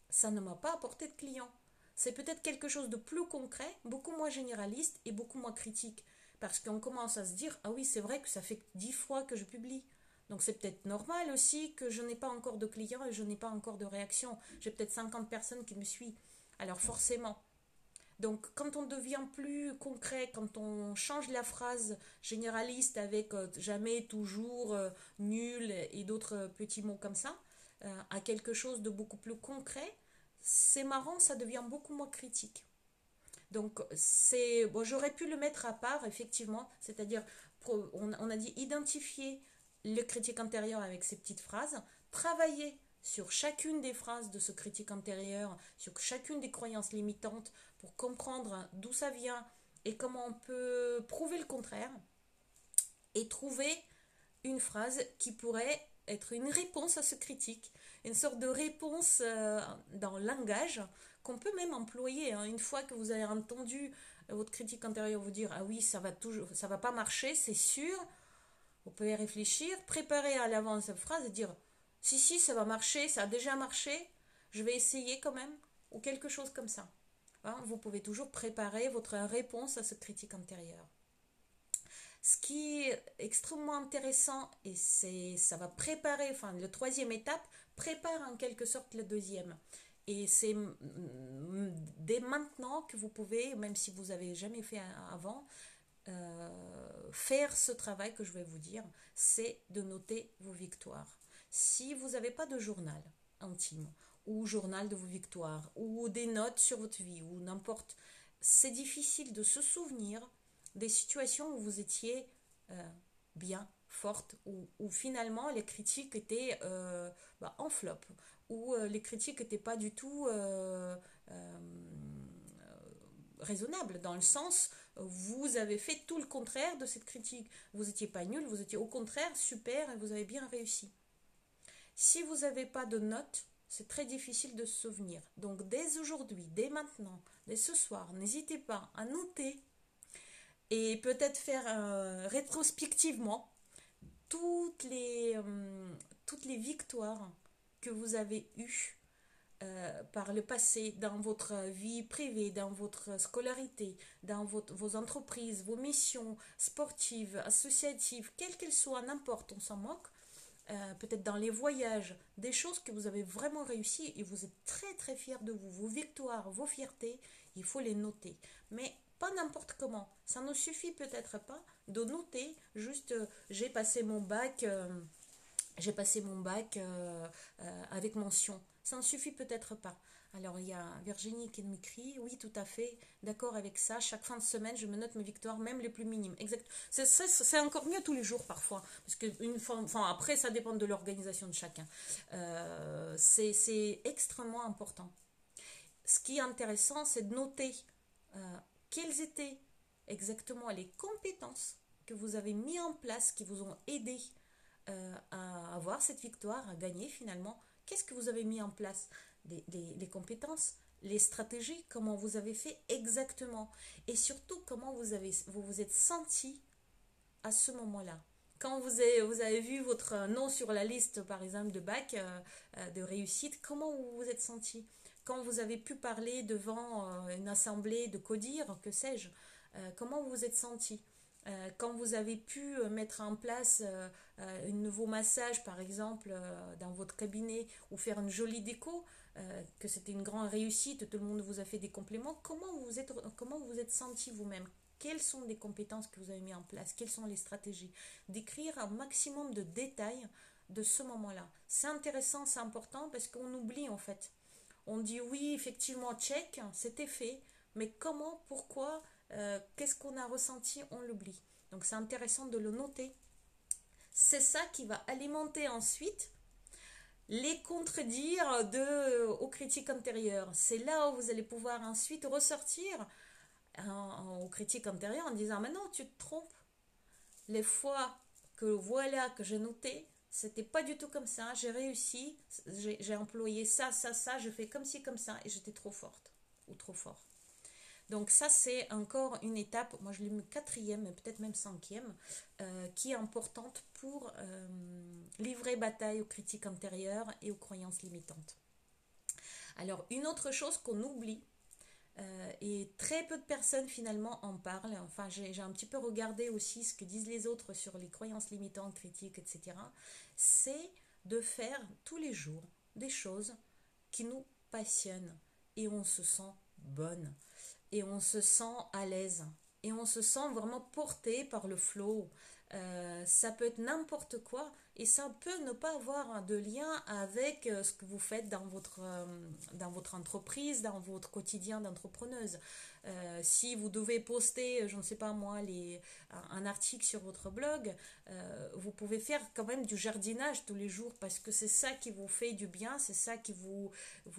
ça ne m'a pas apporté de clients. C'est peut-être quelque chose de plus concret, beaucoup moins généraliste et beaucoup moins critique. Parce qu'on commence à se dire, ah oui, c'est vrai que ça fait 10 fois que je publie. Donc c'est peut-être normal aussi que je n'ai pas encore de clients et je n'ai pas encore de réaction. J'ai peut-être 50 personnes qui me suivent. Alors forcément. Donc quand on devient plus concret, quand on change la phrase généraliste avec jamais, toujours, nul et d'autres petits mots comme ça, à quelque chose de beaucoup plus concret, c'est marrant, ça devient beaucoup moins critique. Donc, bon, j'aurais pu le mettre à part, effectivement, c'est-à-dire, on a dit identifier le critique intérieur avec ces petites phrases, travailler sur chacune des phrases de ce critique intérieur, sur chacune des croyances limitantes pour comprendre d'où ça vient et comment on peut prouver le contraire et trouver une phrase qui pourrait être une réponse à ce critique, une sorte de réponse dans le langage qu'on peut même employer, hein. Une fois que vous avez entendu votre critique intérieure vous dire ah oui ça va toujours, ça va pas marcher, c'est sûr, vous pouvez réfléchir, préparer à l'avance cette phrase et dire si si ça va marcher, ça a déjà marché, je vais essayer quand même, ou quelque chose comme ça. Hein, vous pouvez toujours préparer votre réponse à cette critique intérieure. Ce qui est extrêmement intéressant, et ça va préparer, enfin, le troisième étape prépare en quelque sorte le deuxième. Et c'est dès maintenant que vous pouvez, même si vous n'avez jamais fait avant, faire ce travail que je vais vous dire, c'est de noter vos victoires. Si vous n'avez pas de journal intime, ou journal de vos victoires, ou des notes sur votre vie, ou n'importe, c'est difficile de se souvenir des situations où vous étiez bien, forte, où finalement les critiques étaient en flop, où les critiques n'étaient pas du tout raisonnables, dans le sens vous avez fait tout le contraire de cette critique. Vous n'étiez pas nul, vous étiez au contraire super et vous avez bien réussi. Si vous n'avez pas de notes, c'est très difficile de se souvenir. Donc dès aujourd'hui, dès maintenant, dès ce soir, n'hésitez pas à noter et peut-être faire rétrospectivement toutes les victoires que vous avez eues par le passé dans votre vie privée, dans votre scolarité, dans vos entreprises, vos missions sportives, associatives, quelles qu'elles soient, n'importe, on s'en moque. peut-être dans les voyages, des choses que vous avez vraiment réussi et vous êtes très très fiers de vous, vos victoires, vos fiertés, il faut les noter. Mais pas n'importe comment. Ça ne suffit peut-être pas de noter juste j'ai passé mon bac avec mention. Ça ne suffit peut-être pas. Alors il y a Virginie qui m'écrit, oui tout à fait, d'accord avec ça, chaque fin de semaine je me note mes victoires, même les plus minimes. Exact. C'est encore mieux tous les jours parfois, parce que enfin, après ça dépend de l'organisation de chacun. C'est extrêmement important. Ce qui est intéressant, c'est de noter quelles étaient exactement les compétences que vous avez mis en place, qui vous ont aidé à avoir cette victoire, à gagner finalement. Qu'est-ce que vous avez mis en place? Les compétences, les stratégies, comment vous avez fait exactement. Et surtout, comment vous vous êtes senti à ce moment-là. Quand vous avez vu votre nom sur la liste, par exemple, de bac, de réussite, comment vous vous êtes senti? Quand vous avez pu parler devant une assemblée de codir, que sais-je, comment vous vous êtes senti? Quand vous avez pu mettre en place un nouveau massage, par exemple, dans votre cabinet, ou faire une jolie déco, que c'était une grande réussite, tout le monde vous a fait des compliments, comment vous êtes senti vous-même? Quelles sont les compétences que vous avez mis en place? Quelles sont les stratégies? D'écrire un maximum de détails de ce moment-là. C'est intéressant, c'est important parce qu'on oublie en fait. On dit oui, effectivement, check, c'était fait, mais comment, pourquoi, qu'est-ce qu'on a ressenti, on l'oublie. Donc c'est intéressant de le noter. C'est ça qui va alimenter ensuite les contredire aux critiques antérieures. C'est là où vous allez pouvoir ensuite ressortir aux critiques antérieures en disant mais non, tu te trompes. Les fois que voilà que j'ai noté, c'était pas du tout comme ça, j'ai réussi, j'ai employé ça, je fais comme ci, comme ça, et j'étais trop forte ou trop fort. Donc ça, c'est encore une étape, moi je l'ai mis quatrième, mais peut-être même cinquième, qui est importante pour livrer bataille aux critiques antérieures et aux croyances limitantes. Alors une autre chose qu'on oublie, et très peu de personnes finalement en parlent. Enfin, j'ai un petit peu regardé aussi ce que disent les autres sur les croyances limitantes, critiques, etc. C'est de faire tous les jours des choses qui nous passionnent et on se sent bonne et on se sent à l'aise et on se sent vraiment porté par le flow. Ça peut être n'importe quoi et ça peut ne pas avoir de lien avec ce que vous faites dans votre entreprise, dans votre quotidien d'entrepreneuse. Si vous devez poster, je ne sais pas moi, un article sur votre blog, vous pouvez faire quand même du jardinage tous les jours parce que c'est ça qui vous fait du bien, c'est ça qui vous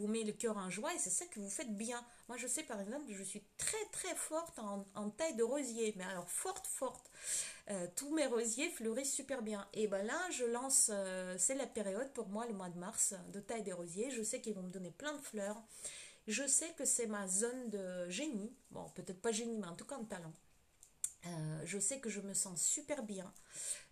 met le cœur en joie et c'est ça que vous faites bien. Moi je sais par exemple, je suis très très forte en taille de rosier, mais alors forte. Tous mes rosiers fleurissent super bien. Et ben là, je lance, c'est la période pour moi, le mois de mars, de taille des rosiers. Je sais qu'ils vont me donner plein de fleurs. Je sais que c'est ma zone de génie. Bon, peut-être pas génie, mais en tout cas de talent. Je sais que je me sens super bien.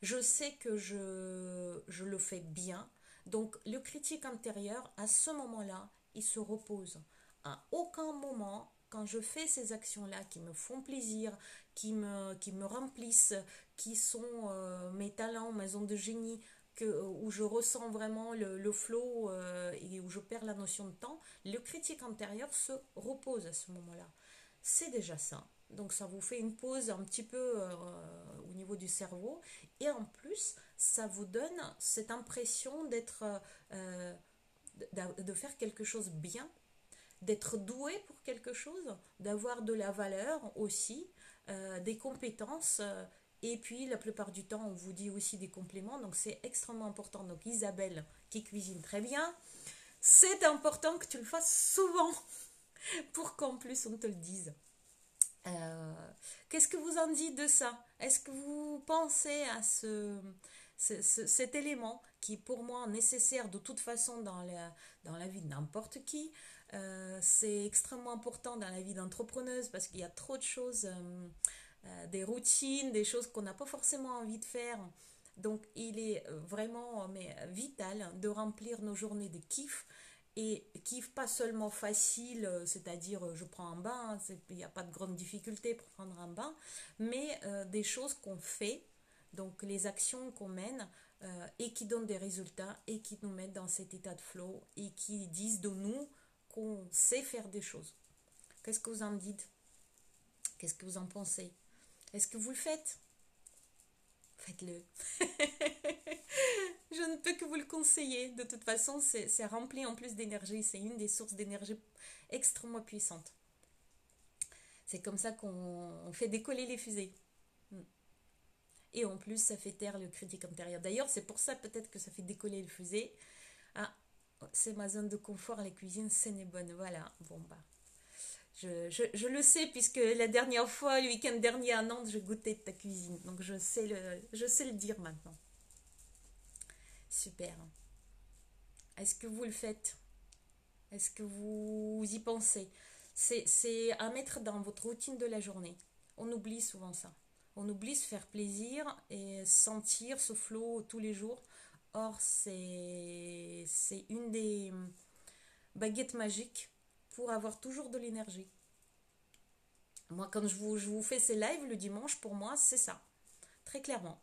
Je sais que je le fais bien. Donc, le critique intérieur, à ce moment-là, il se repose. À aucun moment, quand je fais ces actions-là qui me font plaisir, qui me remplissent, qui sont mes talents, mes ondes de génie, où je ressens vraiment le flow et où je perds la notion de temps, le critique intérieur se repose à ce moment-là. C'est déjà ça. Donc ça vous fait une pause un petit peu au niveau du cerveau et en plus ça vous donne cette impression de faire quelque chose bien, d'être doué pour quelque chose, d'avoir de la valeur aussi, des compétences et puis la plupart du temps on vous dit aussi des compléments donc c'est extrêmement important. Donc Isabelle qui cuisine très bien, c'est important que tu le fasses souvent pour qu'en plus on te le dise. Qu'est-ce que vous en dites de ça? Est-ce que vous pensez à cet élément qui est pour moi nécessaire de toute façon dans la vie de n'importe qui? C'est extrêmement important dans la vie d'entrepreneuse parce qu'il y a trop de choses, des routines, des choses qu'on n'a pas forcément envie de faire. Donc il est vraiment vital de remplir nos journées de kiff et kiff pas seulement facile, c'est-à-dire je prends un bain, il n'y a pas de grande difficulté pour prendre un bain, mais des choses qu'on fait, donc les actions qu'on mène et qui donnent des résultats et qui nous mettent dans cet état de flow et qui disent de nous qu'on sait faire des choses. Qu'est-ce que vous en dites? Qu'est-ce que vous en pensez? Est-ce que vous le faites? Faites-le. Je ne peux que vous le conseiller. De toute façon, c'est rempli en plus d'énergie. C'est une des sources d'énergie extrêmement puissantes. C'est comme ça qu'on fait décoller les fusées. Et en plus, ça fait taire le critique intérieur. D'ailleurs, c'est pour ça peut-être que ça fait décoller les fusées. Ah, c'est ma zone de confort, la cuisine, c'est n'est bonne. Voilà, bon bah. Je le sais puisque la dernière fois, le week-end dernier à Nantes, je goûtais de ta cuisine. Donc je sais le dire maintenant. Super. Est-ce que vous le faites? Est-ce que vous y pensez? C'est à mettre dans votre routine de la journée. On oublie souvent ça. On oublie se faire plaisir et sentir ce flow tous les jours. Or, c'est une des baguettes magiques pour avoir toujours de l'énergie. Moi, quand je vous fais ces lives le dimanche, pour moi, c'est ça. Très clairement.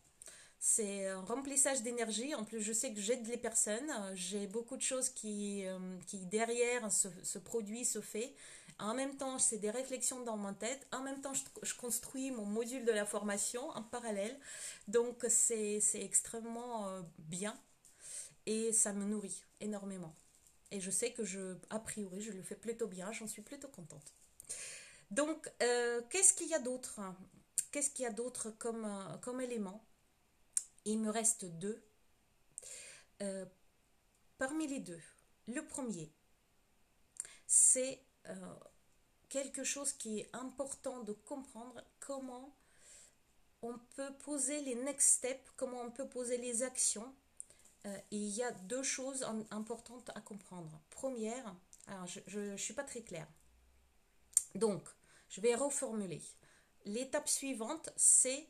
C'est un remplissage d'énergie. En plus, je sais que j'aide les personnes. J'ai beaucoup de choses qui derrière ce produit se fait. En même temps, c'est des réflexions dans ma tête. En même temps, je construis mon module de la formation en parallèle. Donc, c'est extrêmement bien et ça me nourrit énormément. Et je sais que a priori, je le fais plutôt bien. J'en suis plutôt contente. Donc, qu'est-ce qu'il y a d'autre? Qu'est-ce qu'il y a d'autre comme élément? Il me reste deux. Euh, Parmi les deux, le premier, c'est quelque chose qui est important de comprendre comment on peut poser les next steps, comment on peut poser les actions. Et il y a deux choses importantes à comprendre. Première, alors je ne suis pas très claire. Donc, je vais reformuler. L'étape suivante, c'est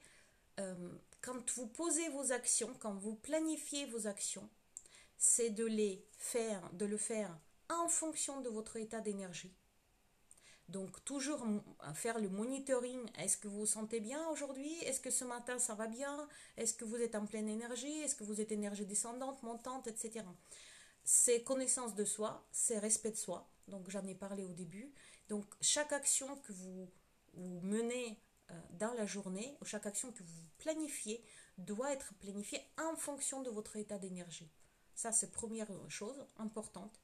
quand vous posez vos actions, quand vous planifiez vos actions, c'est de le faire en fonction de votre état d'énergie. Donc toujours faire le monitoring. Est-ce que vous vous sentez bien aujourd'hui? Est-ce que ce matin ça va bien? Est-ce que vous êtes en pleine énergie? Est-ce que vous êtes énergie descendante, montante, etc. C'est connaissance de soi, c'est respect de soi. Donc j'en ai parlé au début. Donc chaque action que vous menez dans la journée, ou chaque action que vous planifiez, doit être planifiée en fonction de votre état d'énergie. Ça, c'est première chose importante.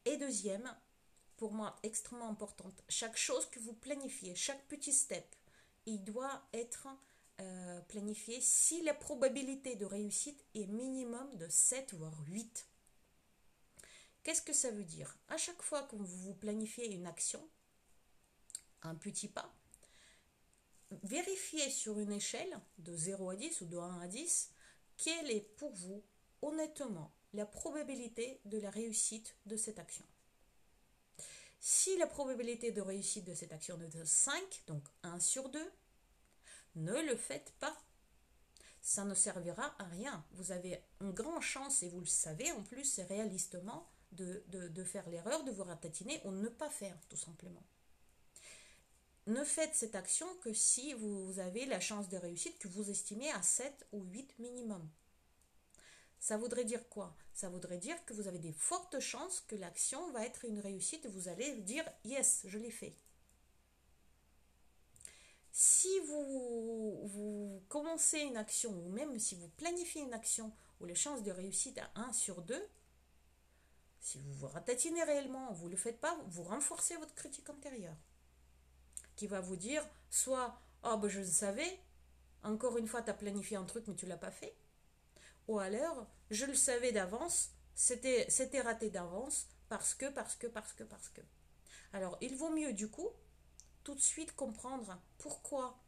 Et deuxième, pour moi, extrêmement importante, chaque chose que vous planifiez, chaque petit step, il doit être planifié si la probabilité de réussite est minimum de 7 voire 8. Qu'est-ce que ça veut dire? À chaque fois que vous planifiez une action, un petit pas, vérifiez sur une échelle de 0 à 10 ou de 1 à 10, quelle est pour vous, honnêtement, la probabilité de la réussite de cette action. Si la probabilité de réussite de cette action est de 5, donc 1 sur 2, ne le faites pas. Ça ne servira à rien. Vous avez une grande chance, et vous le savez en plus, réalistement, de faire l'erreur, de vous ratatiner ou ne pas faire, tout simplement. Ne faites cette action que si vous avez la chance de réussite que vous estimez à 7 ou 8 minimum. Ça voudrait dire quoi? Ça voudrait dire que vous avez des fortes chances que l'action va être une réussite et vous allez dire « Yes, je l'ai fait ». Si vous commencez une action ou même si vous planifiez une action où les chances de réussite à 1 sur 2, si vous vous ratatinez réellement, vous ne le faites pas, vous renforcez votre critique intérieure qui va vous dire soit « Oh, ben je le savais, encore une fois, tu as planifié un truc mais tu ne l'as pas fait ». Ou alors, je le savais d'avance, c'était raté d'avance, parce que. Alors, il vaut mieux du coup, tout de suite comprendre pourquoi,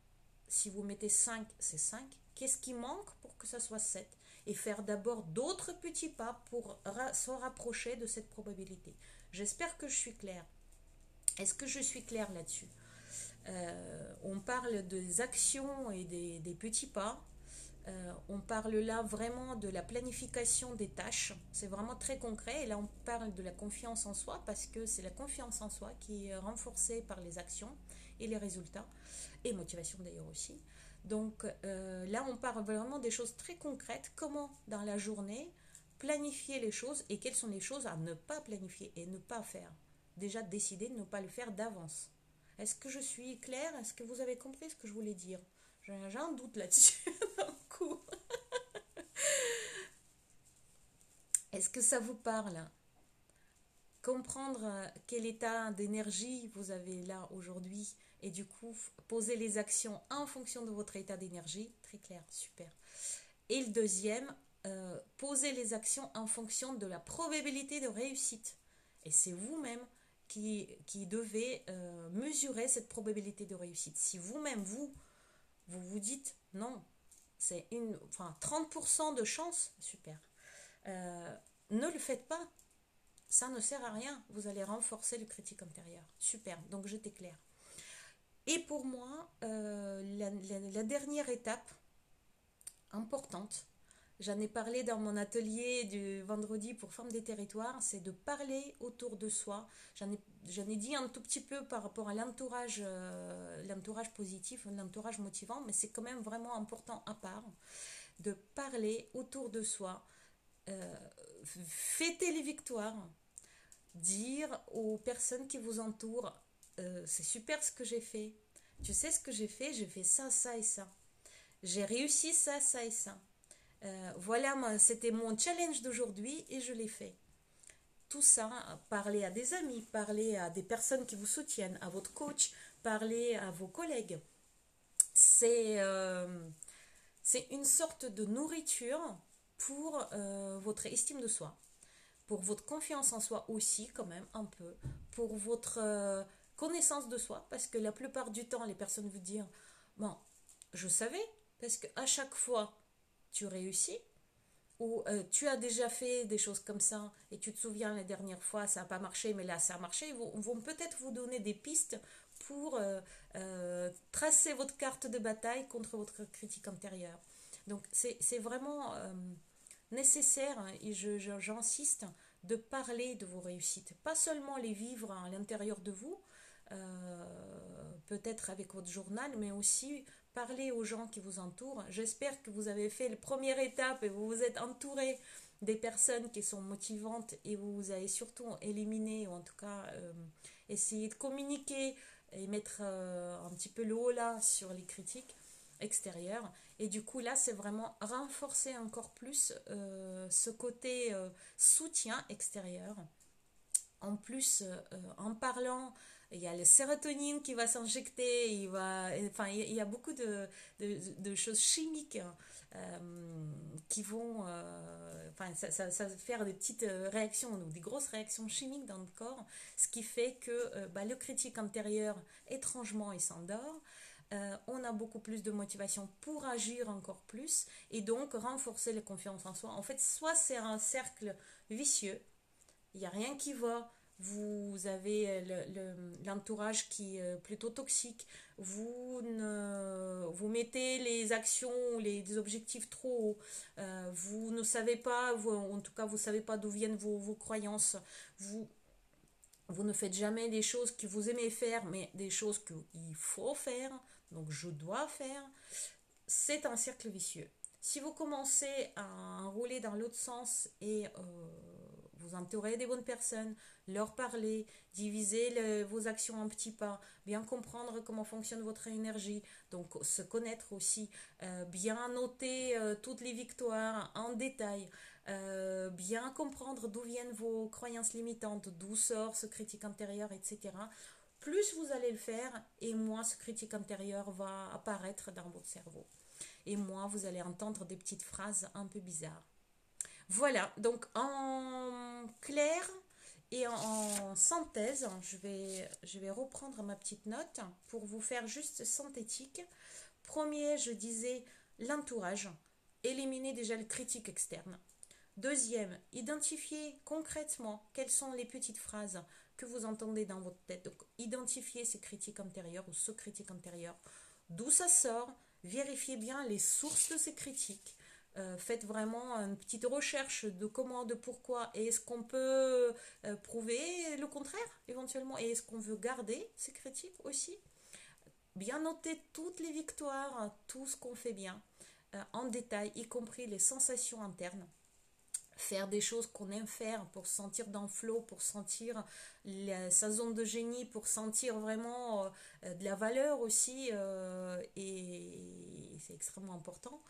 si vous mettez 5, c'est 5, qu'est-ce qui manque pour que ça soit 7, et faire d'abord d'autres petits pas pour se rapprocher de cette probabilité. J'espère que je suis claire. Est-ce que je suis claire là-dessus? On parle des actions et des petits pas. On parle là vraiment de la planification des tâches, c'est vraiment très concret et là on parle de la confiance en soi parce que c'est la confiance en soi qui est renforcée par les actions et les résultats et motivation d'ailleurs aussi. Donc là, on parle vraiment des choses très concrètes. Comment, dans la journée, planifier les choses et quelles sont les choses à ne pas planifier et ne pas faire. Déjà, décider de ne pas le faire d'avance. Est-ce que je suis claire? Est-ce que vous avez compris ce que je voulais dire? J'ai un doute là-dessus. D'un coup. Est-ce que ça vous parle? Comprendre quel état d'énergie vous avez là aujourd'hui et du coup poser les actions en fonction de votre état d'énergie. Très clair, super. Et le deuxième, poser les actions en fonction de la probabilité de réussite. Et c'est vous-même qui devez mesurer cette probabilité de réussite. Si vous-même, vous dites non, c'est 30% de chance, super. Ne le faites pas. Ça ne sert à rien. Vous allez renforcer le critique intérieur. Super, donc j'étais claire. Et pour moi, la dernière étape importante, j'en ai parlé dans mon atelier du vendredi pour Femmes des Territoires, c'est de parler autour de soi. J'en ai dit un tout petit peu par rapport à l'entourage positif, l'entourage motivant, mais c'est quand même vraiment important à part de parler autour de soi, fêter les victoires, dire aux personnes qui vous entourent, c'est super ce que j'ai fait. Tu sais ce que j'ai fait ça, ça et ça. J'ai réussi ça, ça et ça. Voilà, c'était mon challenge d'aujourd'hui et je l'ai fait. Tout ça, parler à des amis, parler à des personnes qui vous soutiennent, à votre coach, parler à vos collègues. C'est une sorte de nourriture pour votre estime de soi, pour votre confiance en soi aussi quand même un peu, pour votre connaissance de soi, parce que la plupart du temps les personnes vous disent bon, je savais, parce qu'à chaque fois tu réussis, ou tu as déjà fait des choses comme ça et tu te souviens la dernière fois ça n'a pas marché mais là ça a marché, ils vont peut-être vous donner des pistes pour tracer votre carte de bataille contre votre critique intérieure. Donc c'est vraiment nécessaire, hein, et j'insiste, de parler de vos réussites, pas seulement les vivre à l'intérieur de vous, peut-être avec votre journal, mais aussi parler aux gens qui vous entourent. J'espère que vous avez fait la première étape et vous vous êtes entouré des personnes qui sont motivantes et vous avez surtout éliminé, ou en tout cas essayé de communiquer et mettre un petit peu le haut là sur les critiques extérieures. Et du coup là c'est vraiment renforcer encore plus ce côté soutien extérieur. En plus, en parlant, il y a le sérotonine qui va s'injecter, il y a beaucoup de choses chimiques qui vont, ça va faire des petites réactions, ou des grosses réactions chimiques dans le corps, ce qui fait que le critique intérieur, étrangement, il s'endort. On a beaucoup plus de motivation pour agir encore plus et donc renforcer la confiance en soi. En fait, soit c'est un cercle vicieux, il n'y a rien qui va, vous avez l'entourage qui est plutôt toxique, vous mettez les actions, les objectifs trop hauts, vous ne savez pas, en tout cas vous ne savez pas d'où viennent vos croyances, vous, vous ne faites jamais des choses que vous aimez faire, mais des choses qu'il faut faire, donc je dois faire, c'est un cercle vicieux. Si vous commencez à rouler dans l'autre sens et vous entourez des bonnes personnes, leur parler, diviser vos actions en petits pas, bien comprendre comment fonctionne votre énergie, donc se connaître aussi, bien noter toutes les victoires en détail, bien comprendre d'où viennent vos croyances limitantes, d'où sort ce critique intérieur, etc. Plus vous allez le faire et moins ce critique intérieur va apparaître dans votre cerveau. Et moins vous allez entendre des petites phrases un peu bizarres. Voilà, donc en clair et en synthèse, je vais reprendre ma petite note pour vous faire juste synthétique. Premier, je disais l'entourage, éliminer déjà le critique externe. Deuxième, identifier concrètement quelles sont les petites phrases que vous entendez dans votre tête. Donc, identifier ces critiques intérieures ou ce critique intérieur, d'où ça sort, vérifiez bien les sources de ces critiques. Faites vraiment une petite recherche de comment, de pourquoi, et est-ce qu'on peut prouver le contraire éventuellement, et est-ce qu'on veut garder ces critiques aussi. bien noter toutes les victoires, tout ce qu'on fait bien, en détail, y compris les sensations internes. Faire des choses qu'on aime faire pour se sentir dans le flow, pour sentir sa zone de génie, pour sentir vraiment de la valeur aussi, et c'est extrêmement important.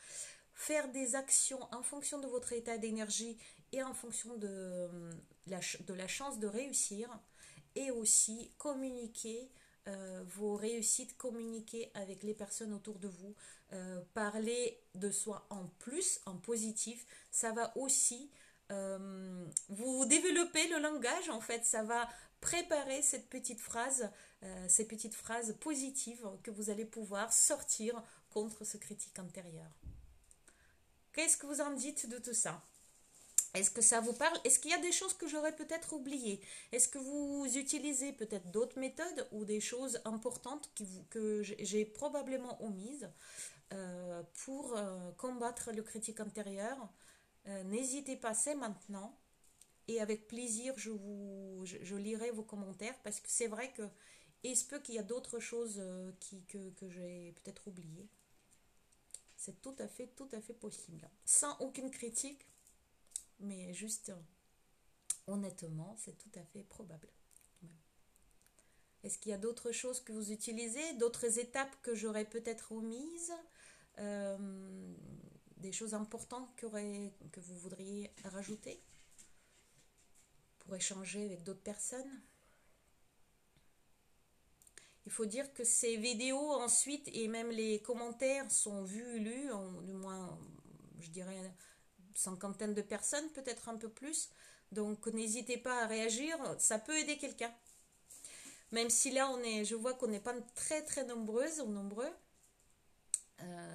Faire des actions en fonction de votre état d'énergie et en fonction de la chance de réussir, et aussi communiquer vos réussites, communiquer avec les personnes autour de vous, parler de soi en plus, en positif, ça va aussi vous développer le langage, en fait, ça va préparer ces petites phrases positives que vous allez pouvoir sortir contre ce critique intérieur. Qu'est-ce que vous en dites de tout ça? Est-ce que ça vous parle? Est-ce qu'il y a des choses que j'aurais peut-être oubliées? Est-ce que vous utilisez peut-être d'autres méthodes ou des choses importantes que j'ai probablement omises pour combattre le critique intérieur? N'hésitez pas, c'est maintenant. Et avec plaisir, je lirai vos commentaires parce que c'est vrai que il se peut qu'il y a d'autres choses que j'ai peut-être oubliées. C'est tout à fait possible. Sans aucune critique, mais juste honnêtement, c'est tout à fait probable. Est-ce qu'il y a d'autres choses que vous utilisez, d'autres étapes que j'aurais peut-être omises, des choses importantes que vous voudriez rajouter pour échanger avec d'autres personnes? Il faut dire que ces vidéos ensuite et même les commentaires sont vus, lus, du moins je dirais cinquantaine de personnes, peut-être un peu plus. Donc n'hésitez pas à réagir, ça peut aider quelqu'un. Même si là je vois qu'on n'est pas très très nombreuses ou nombreux,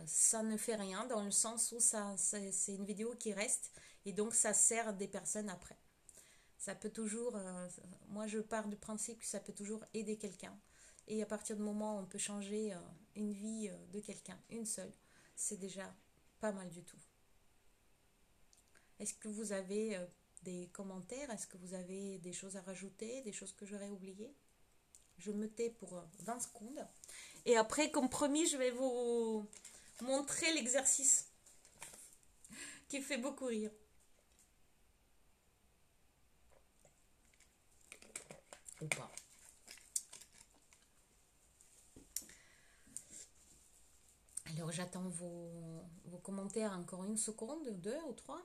ça ne fait rien dans le sens où c'est une vidéo qui reste et donc ça sert des personnes après. Ça peut toujours, moi je pars du principe que ça peut toujours aider quelqu'un. Et à partir du moment où on peut changer une vie de quelqu'un, une seule, c'est déjà pas mal du tout. Est-ce que vous avez des commentaires? Est-ce que vous avez des choses à rajouter? Des choses que j'aurais oubliées? Je me tais pour 20 secondes. Et après, comme promis, je vais vous montrer l'exercice qui fait beaucoup rire. Ou pas. Alors j'attends vos commentaires encore une seconde, deux ou trois.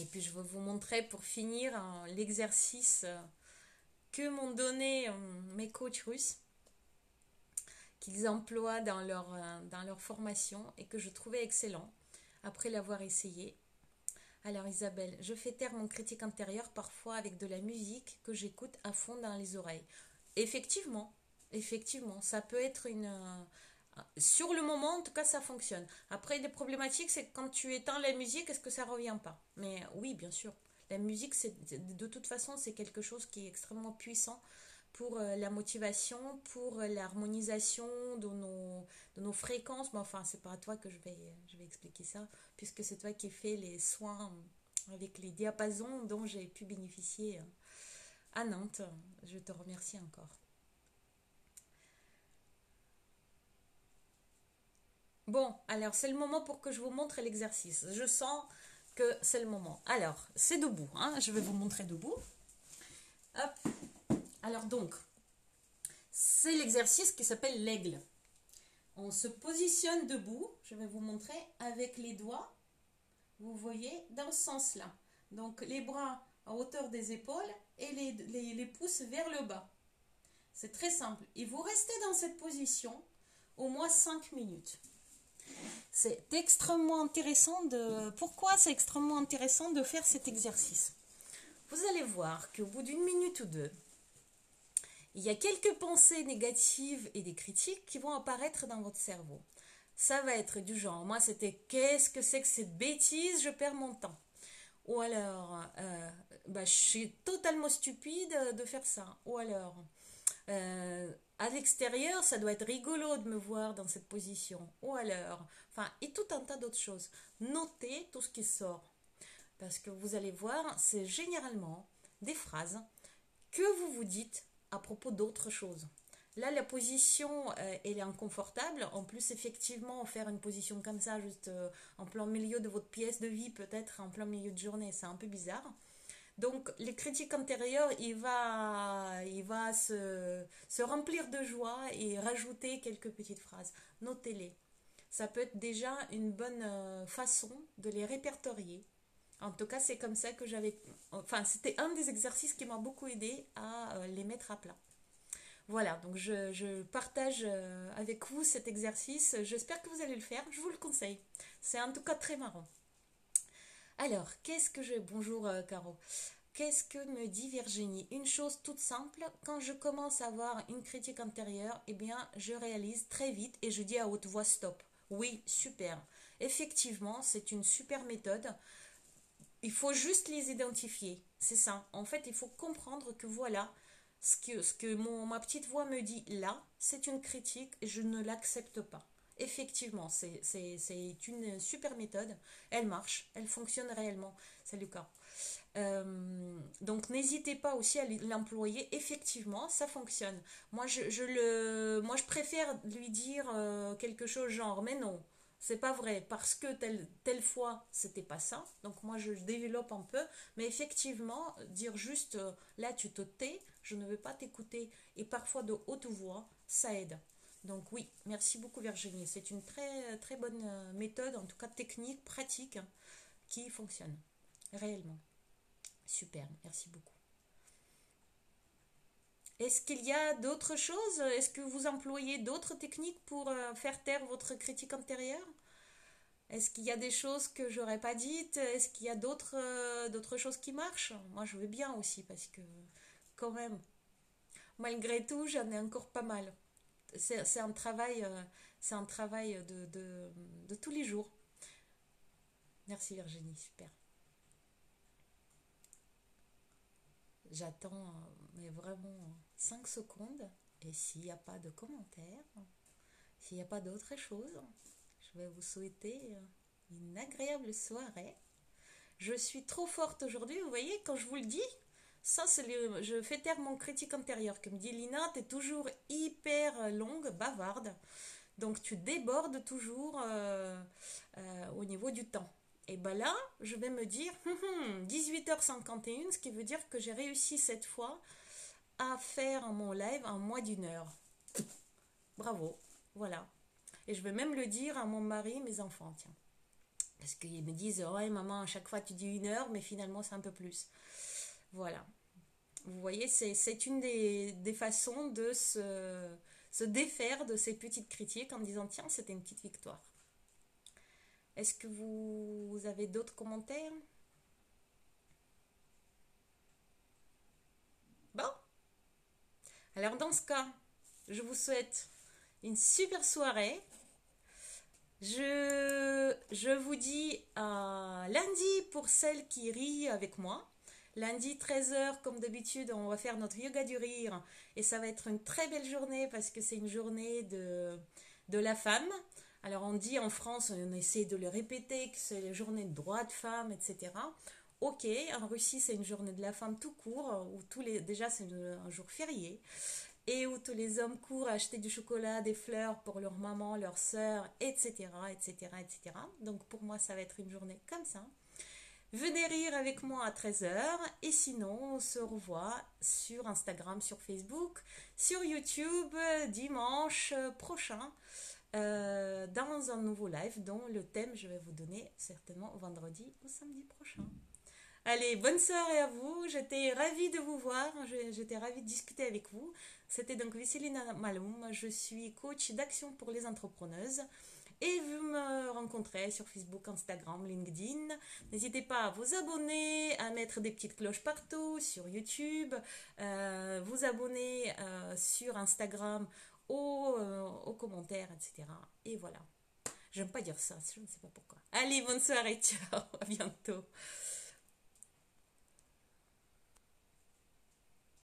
Et puis je vais vous montrer pour finir l'exercice que m'ont donné mes coachs russes, qu'ils emploient dans leur formation et que je trouvais excellent après l'avoir essayé. Alors Isabelle, je fais taire mon critique intérieur parfois avec de la musique que j'écoute à fond dans les oreilles. Effectivement, ça peut être sur le moment, en tout cas, ça fonctionne. Après, les problématiques, c'est que quand tu éteins la musique, est-ce que ça revient pas? Mais oui, bien sûr. La musique, de toute façon, c'est quelque chose qui est extrêmement puissant pour la motivation, pour l'harmonisation de nos fréquences. Mais enfin, c'est pas à toi que je vais expliquer ça, puisque c'est toi qui fais les soins avec les diapasons dont j'ai pu bénéficier à Nantes. Je te remercie encore. Bon, alors c'est le moment pour que je vous montre l'exercice. Je sens que c'est le moment. Alors, c'est debout, hein. Je vais vous montrer debout. Hop. Alors donc, c'est l'exercice qui s'appelle l'aigle. On se positionne debout, je vais vous montrer, avec les doigts, vous voyez, dans ce sens-là. Donc les bras à hauteur des épaules et les pouces vers le bas. C'est très simple. Et vous restez dans cette position au moins 5 minutes. C'est extrêmement intéressant Pourquoi c'est extrêmement intéressant de faire cet exercice? Vous allez voir qu'au bout d'une minute ou deux, il y a quelques pensées négatives et des critiques qui vont apparaître dans votre cerveau. Ça va être du genre, moi c'était qu'est-ce que c'est que cette bêtise, je perds mon temps. Ou alors, je suis totalement stupide de faire ça. Ou alors, à l'extérieur, ça doit être rigolo de me voir dans cette position. Ou alors, enfin, et tout un tas d'autres choses. Notez tout ce qui sort. Parce que vous allez voir, c'est généralement des phrases que vous vous dites à propos d'autres choses. Là, la position, elle est inconfortable. En plus, effectivement, faire une position comme ça, juste en plein milieu de votre pièce de vie, peut-être en plein milieu de journée, c'est un peu bizarre. Donc, les critiques intérieures, il va se remplir de joie et rajouter quelques petites phrases. Notez-les. Ça peut être déjà une bonne façon de les répertorier. En tout cas, c'est comme ça que j'avais... Enfin, c'était un des exercices qui m'a beaucoup aidé à les mettre à plat. Voilà, donc je partage avec vous cet exercice. J'espère que vous allez le faire. Je vous le conseille. C'est en tout cas très marrant. Alors, qu'est-ce que je... Bonjour Caro. Qu'est-ce que me dit Virginie? Une chose toute simple, quand je commence à avoir une critique intérieure, eh bien, je réalise très vite et je dis à haute voix stop. Oui, super. Effectivement, c'est une super méthode. Il faut juste les identifier. C'est ça. En fait, il faut comprendre que voilà, ce que ma petite voix me dit là, c'est une critique et je ne l'accepte pas. Effectivement, c'est une super méthode. Elle marche, elle fonctionne réellement. Salut Lucas. Donc n'hésitez pas aussi à l'employer. Effectivement, ça fonctionne. Moi, je préfère lui dire quelque chose genre, mais non, c'est pas vrai, parce que telle fois, c'était pas ça. Donc moi, je développe un peu. Mais effectivement, dire juste, là, tu te tais, je ne veux pas t'écouter. Et parfois de haute voix, ça aide. Donc oui, merci beaucoup Virginie. C'est une très, très bonne méthode, en tout cas technique, pratique, hein, qui fonctionne réellement. Super, merci beaucoup. Est-ce qu'il y a d'autres choses? Est-ce que vous employez d'autres techniques pour faire taire votre critique intérieure? Est-ce qu'il y a des choses que j'aurais pas dites? Est-ce qu'il y a d'autres choses qui marchent? Moi, je veux bien aussi parce que quand même, malgré tout, j'en ai encore pas mal. C'est un travail, de tous les jours. Merci Virginie, super. J'attends, mais vraiment 5 secondes. Et s'il n'y a pas de commentaires, s'il n'y a pas d'autre chose, je vais vous souhaiter une agréable soirée. Je suis trop forte aujourd'hui, vous voyez, quand je vous le dis, ça c'est je fais taire mon critique intérieur qui me dit Lina, t'es toujours hyper longue, bavarde, donc tu débordes toujours au niveau du temps. Et ben là, je vais me dire 18h51, ce qui veut dire que j'ai réussi cette fois à faire mon live en moins d'une heure. Bravo, voilà. Et je vais même le dire à mon mari, mes enfants, tiens. Parce qu'ils me disent, ouais maman, à chaque fois tu dis une heure, mais finalement c'est un peu plus. Voilà. Vous voyez, c'est une des façons de se défaire de ces petites critiques en disant, tiens, c'était une petite victoire. Est-ce que vous avez d'autres commentaires? Bon, alors dans ce cas, je vous souhaite une super soirée. Je vous dis à lundi pour celles qui rient avec moi. Lundi 13h, comme d'habitude, on va faire notre yoga du rire. Et ça va être une très belle journée parce que c'est une journée de la femme. Alors on dit en France, on essaie de le répéter, que c'est la journée de droits de femme, etc. Ok, en Russie c'est une journée de la femme tout court, où déjà c'est un jour férié et où tous les hommes courent acheter du chocolat, des fleurs pour leur maman, leur sœur, etc., etc., etc. Donc pour moi, ça va être une journée comme ça. Venez rire avec moi à 13h et sinon, on se revoit sur Instagram, sur Facebook, sur YouTube dimanche prochain dans un nouveau live dont le thème je vais vous donner certainement vendredi ou samedi prochain. Allez, bonne soirée à vous. J'étais ravie de vous voir. J'étais ravie de discuter avec vous. C'était donc Vesselina Maloum. Je suis coach d'action pour les entrepreneuses. Et vous me rencontrez sur Facebook, Instagram, LinkedIn. N'hésitez pas à vous abonner, à mettre des petites cloches partout, sur YouTube, vous abonner sur Instagram aux commentaires, etc. Et voilà. J'aime pas dire ça, je ne sais pas pourquoi. Allez, bonne soirée, ciao, à bientôt.